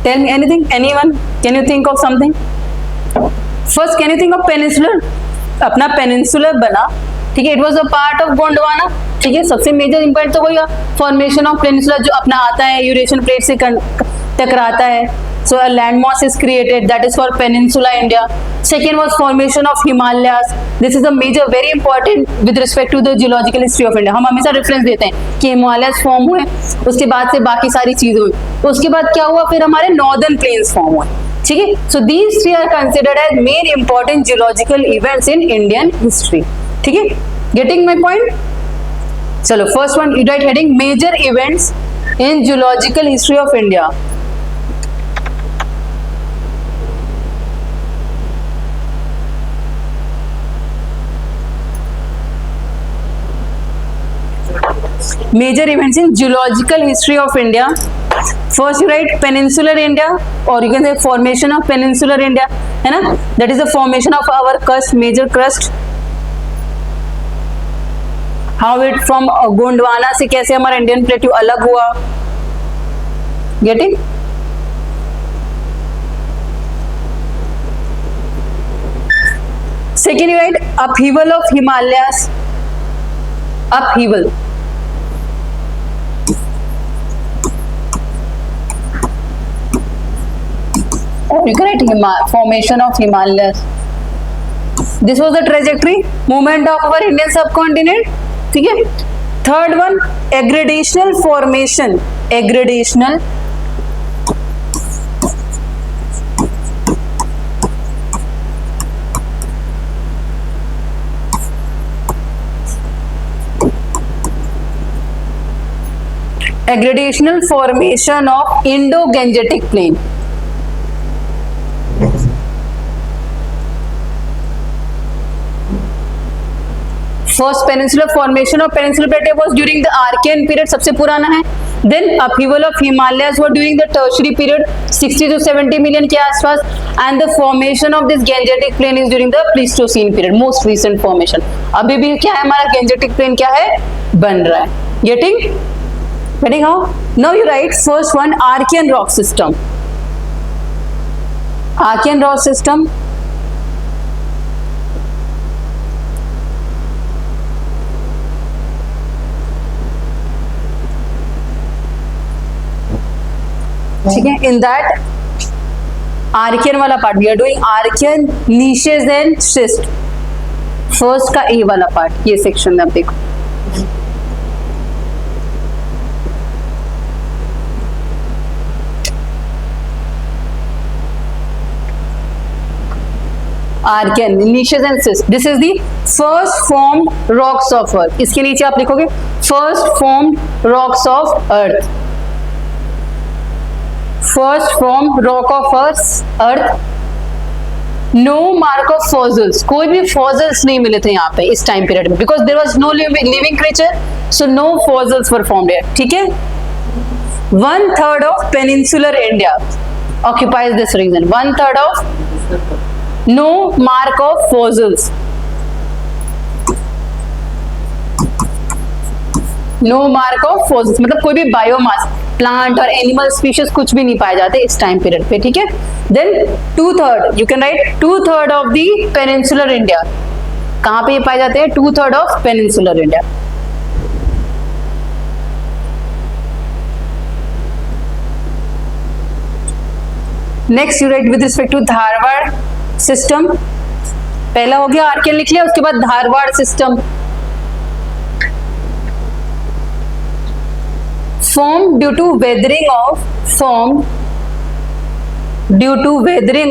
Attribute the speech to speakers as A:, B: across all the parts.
A: Tell me anything, anyone? Can you think of something? First, can you think of peninsular? अपना peninsular बना, ठीक है, it was a part of Gondwana, ठीक है, सबसे major impact तो वही फॉर्मेशन ऑफ पेनिनसुला जो अपना आता है यूरेशियन प्लेट से टकराता है. So a landmass is created that is for Peninsula India. Second was formation of Himalayas. This is a major, very important with respect to the geological history of India. हम हमेशा reference देते हैं कि Himalayas form हुए, उसके बाद से बाकी सारी चीजें हुई, तो उसके बाद क्या हुआ, फिर हमारे नॉर्दर्न प्लेन्स फॉर्म हुए, ठीक है. So these three are considered as main important geological events in Indian history. ठीक है, getting my point? चलो, first one you write heading major events in geological history of India. Major events in geological history of India. First you write peninsular India, or you can say formation of peninsular India, है ना, that is the formation of our crust, major crust. How it from Gondwana से कैसे हमारा Indian plateau अलग हुआ. Getting? Second you write upheaval of Himalayas. Upheaval. Or you can write formation of Himalayas. This was the trajectory movement of our Indian subcontinent. ठीक है. Third one, aggradational formation. Aggradational. Aggradational formation of Indo-Gangetic plain. First peninsular formation of peninsular plateau was during the Archean period, सबसे पुराना है. Then upheaval of Himalayas were during the Tertiary period, 60 to 70 million के आसपास, and the formation of this Gangetic plain is during the Pleistocene period, most recent formation. अभी भी क्या है हमारा Gangetic plain क्या है, बन रहा है. Getting? Getting how? Now you write first one, Archean rock system. Archean rock system. ठीक है, इन दैट आर्कियन वाला part we are doing archaean gneisses and schist. First का ए वाला पार्ट, ये सेक्शन में आप देखो. Archaean gneisses and schist, this is the first formed rocks of earth. इसके नीचे आप लिखोगे first formed rocks of earth. First formed rock of earth. No mark of fossils. कोई भी fossils नहीं मिले थे यहाँ पे इस time period में, because there was no living creature, so no fossils were formed here. ठीक है. 1/3 of peninsular India occupies this region. 1/3 of no mark of fossils. No mark of fossils मतलब कोई भी बायोमास, प्लांट और animal species कुछ भी नहीं पाए जाते इस टाइम पीरियड पे. ठीक है. Then 2/3 you can write 2/3 of the peninsular India. कहाँ पे ये पाए जाते हैं? 2/3 of peninsular India. Next you write with respect to Dharwad system. पहला हो गया आर्कियन लिख लिया, उसके बाद Dharwad system. Formed due to weathering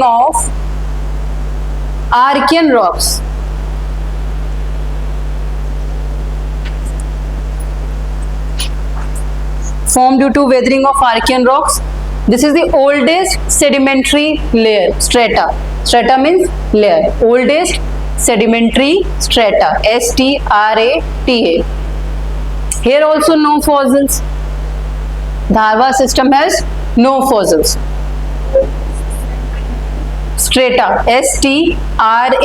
A: of Archean rocks. Formed due to weathering of Archean rocks. This is the oldest sedimentary layer, strata. Strata means layer. Oldest sedimentary strata, STRATA. Here also no fossils. Dharwad system has no fossils. Strata, STRATA.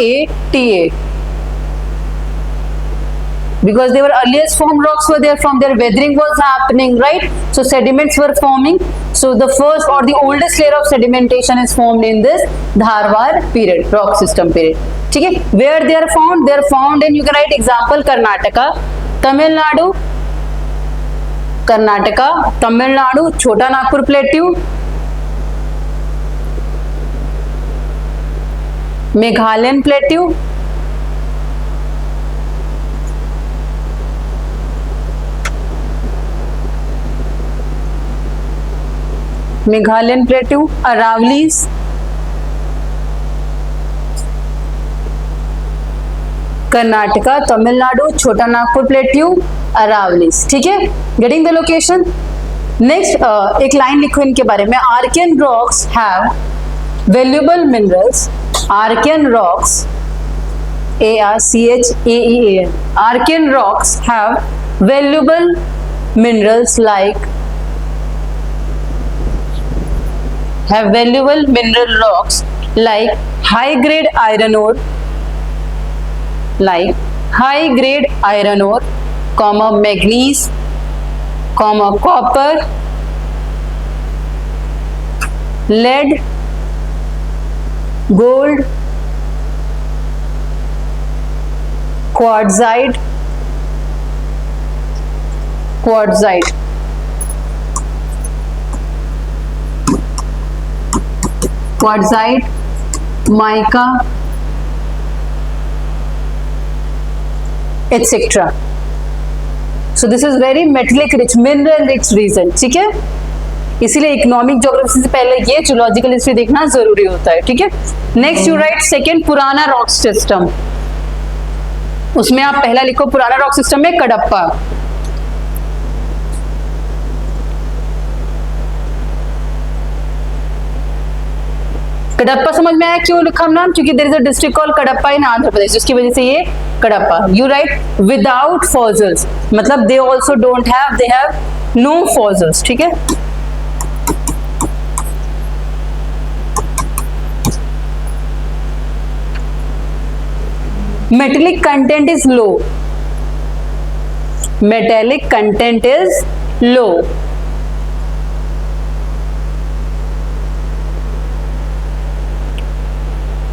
A: because they were earliest formed rocks were there, from their weathering was happening, right? So sediments were forming. So the first or the oldest layer of sedimentation is formed in this Dharwar period, rock system period. ठीक है, where they are found? They are found in, you can write example, Karnataka, Tamil Nadu, Karnataka, Tamil Nadu, Chota Nagpur plateau, Meghalayan plateau, Meghalayan plateau, Aravallis, Karnataka, Tamil Nadu, Chota Nagpur plateau, Aravallis. ठीक है, getting the location. Next एक line लिखो इनके बारे में. Archaean rocks have valuable minerals. Archaean rocks, ARCHAEAN, archaean rocks have valuable minerals like, have valuable mineral rocks like high grade iron ore, like high grade iron ore, comma manganese, comma copper, lead, gold, quartzite, mica, etc. So this is very metallic rich, mineral rich region. ठीक है, इसीलिए economic geography से पहले ये geological history देखना जरूरी होता है. ठीक है. नेक्स्ट यू राइट सेकेंड, पुराना रॉक सिस्टम. उसमें आप पहला लिखो पुराना रॉक सिस्टम में कडप्पा. कडप्पा समझ में आया क्यों लिखा नाम? क्योंकि there is a district called Kadapa in Andhra Pradesh, जिसकी वजह से ये Kadapa. You write without fossils, मतलब they also don't have, they have no fossils. ठीक है. Metallic content is low. Metallic content is low.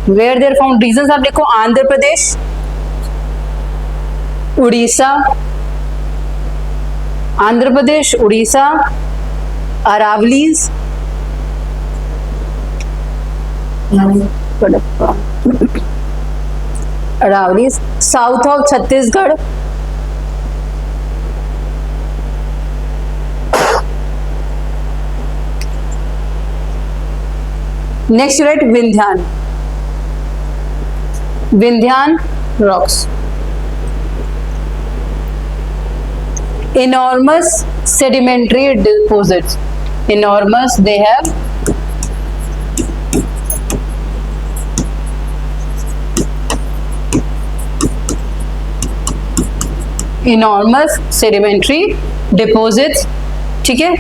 A: Where they are found, regions आप देखो, Andhra Pradesh, Orissa, Andhra Pradesh, Orissa, Aravallis, Aravallis, south of Chhattisgarh, next right Vindhyan. Vindhyan rocks, enormous sedimentary deposits. Enormous, they have enormous sedimentary deposits. ठीक है.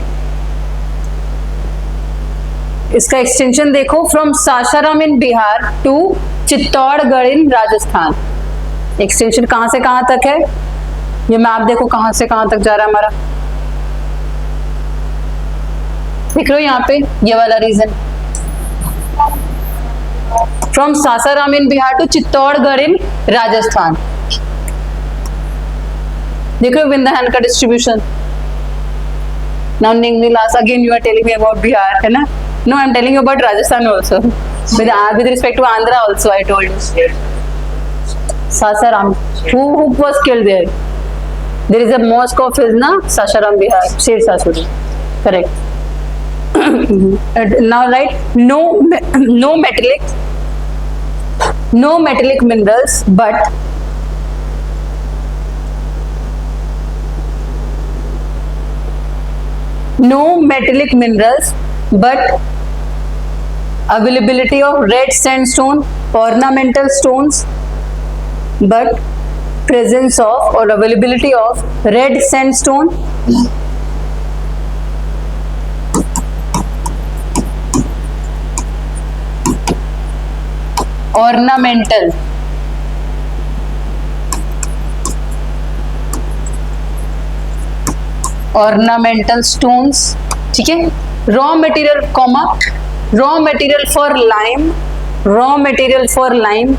A: इसका extension देखो, from Sasaram in Bihar to Chittorgarh in Rajasthan. Extension कहां से कहां तक है? ये मैप देखो कहां से कहां तक जा रहा है हमारा. देख लो यहाँ पे ये वाला region, from Sasaram in Bihar to Chittorgarh in Rajasthan. देख लो विंध्यान का डिस्ट्रीब्यूशन. नाउ निंगलास again you are telling me about Bihar, है ना? No, I'm telling you about Rajasthan also. With respect to Andhra also, I told you. Sasaram. Who was killed there? There is a mosque of his, na? Sasaram, Bihar. Sher Sasuri. Correct. Now, right? No metallic minerals, but availability of red sandstone, ornamental stones, but presence of or availability of red sandstone, ornamental ornamental stones, ठीक है. Raw material comma, raw material for lime, raw material for lime,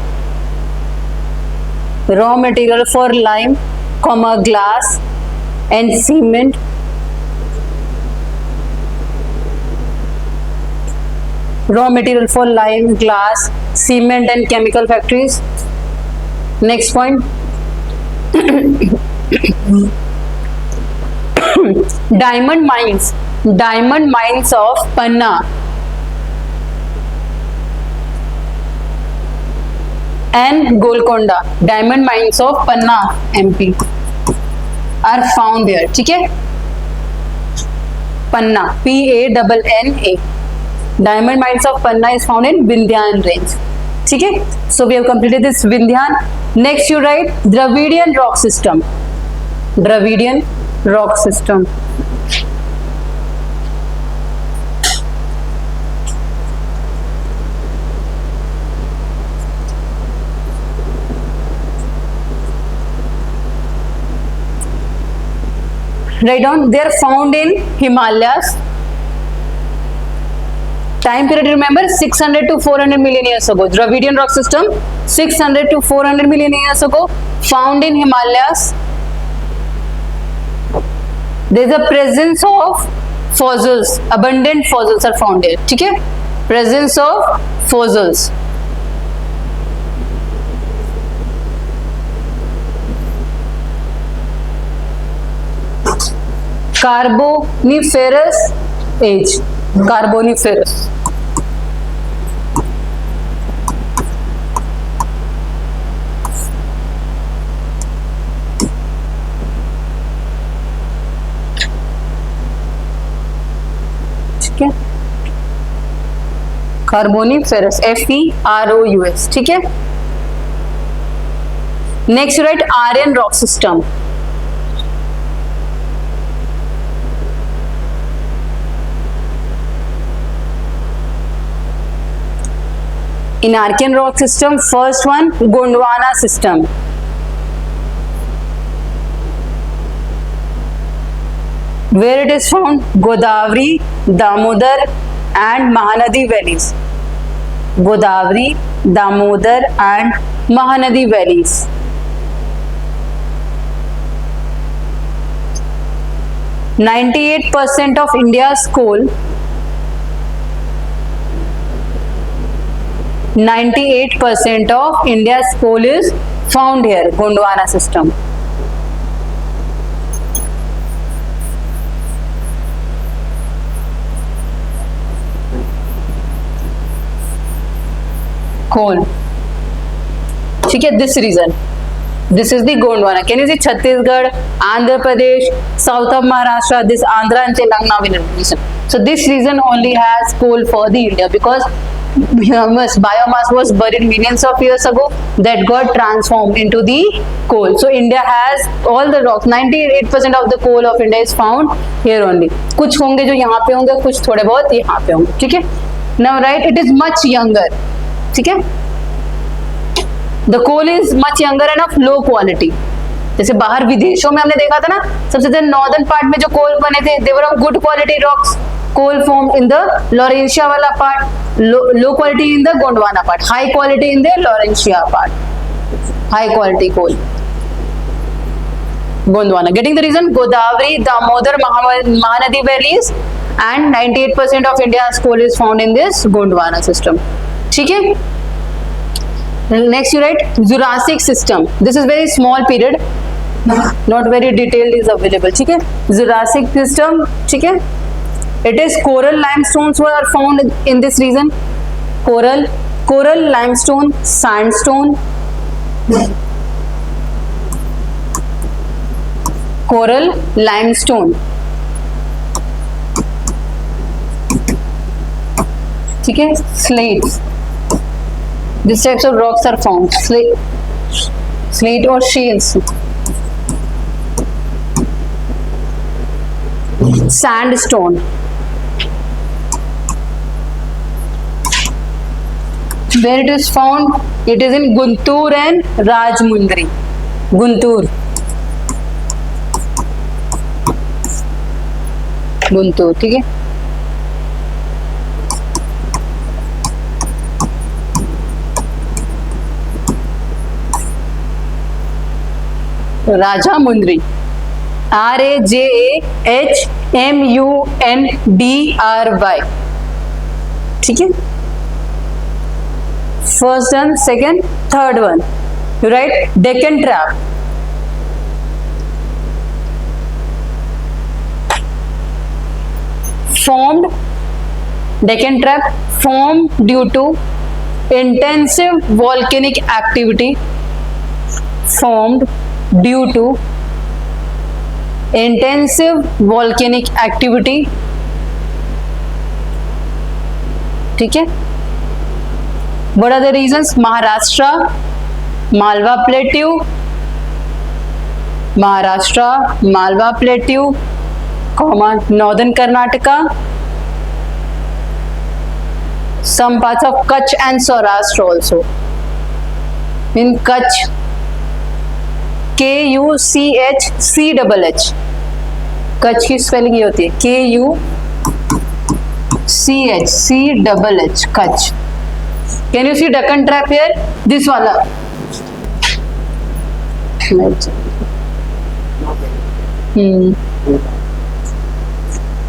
A: raw material for lime, comma glass and cement. Raw material for lime, glass, cement and chemical factories. Next point. Diamond mines, diamond mines of Panna and Golconda, diamond mines of Panna MP are found here. ठीक है. Panna, Panna. Diamond mines of Panna is found in Vindhyan range. ठीक है. So we have completed this Vindhyan. Next you write Dravidian rock system. Dravidian rock system. Write down, they are found in Himalayas. Time period, remember, 600 to 400 million years ago. Dravidian rock system, 600 to 400 million years ago, found in Himalayas. There is a presence of fossils, abundant fossils are found here. ठीक है, presence of fossils. Carboniferous age, Carboniferous. ठीक है, Carboniferous, FEROUS. ठीक है. Next you write Aryan rock system. In Aryan rock system, first one, Gondwana system. Where it is found? Godavari, Damodar and Mahanadi valleys. Godavari, Damodar and Mahanadi valleys. %98 of India's coal, 98% of India's coal is found here, Gondwana system. Coal. ठीक है, this region. This is the Gondwana. Can you see Chhattisgarh, Andhra Pradesh, south of Maharashtra, this Andhra and Telangana region. So this region only has coal for the India because biomass was buried millions of years ago that got transformed into the coal. So India has all the rocks. 98% of the coal of India is found here only. कुछ होंगे जो यहाँ पे होंगे, कुछ थोड़े बहुत यहाँ पे होंगे. ठीक है. Now right, it is much younger. ठीक है. The coal is much younger and of low quality. जैसे बाहर विदेशों में हमने देखा था ना, सबसे ज्यादा नॉर्दर्न पार्ट में जो कोल बने थे, they were of good quality rocks. Coal formed in the Laurentia वाला part, low quality in the Gondwana part, high quality in the Laurentia part. High quality coal. Gondwana. Getting the reason? Godavari, Damodar, Mahanadi valleys, and 98% of India's coal is found in this Gondwana system. ठीक है. Next you write Jurassic system. This is very small period, not very detailed is available. ठीक है. Jurassic system. ठीक है. It is coral limestones were found in this region. Coral limestone, sandstone, coral limestone. ठीक है. Slates. These types of rocks are found. Slate or shales. Sandstone. Where it is found? It is in Guntur and Rajmundri. Guntur. Guntur, ठीक है। Rajahmundry, RAJAHMUNDRY, ठीक है। First one, second, third one, you right Deccan trap, formed, Deccan Trap formed due to intensive volcanic activity, formed due to intensive volcanic activity, ठीक है। What are the reasons? Maharashtra, Malwa Plateau, Maharashtra, Malwa Plateau, Northern Karnataka, some parts of Kutch and Saurashtra also. In Kutch, KUCHCHH, Kutch की spelling ये होती है KUCHCHH, Kutch. Can you see Deccan Trap here? This वाला।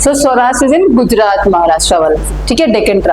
A: So Saurashtra is in Gujarat, Maharashtra वाला, ठीक है, Deccan Trap।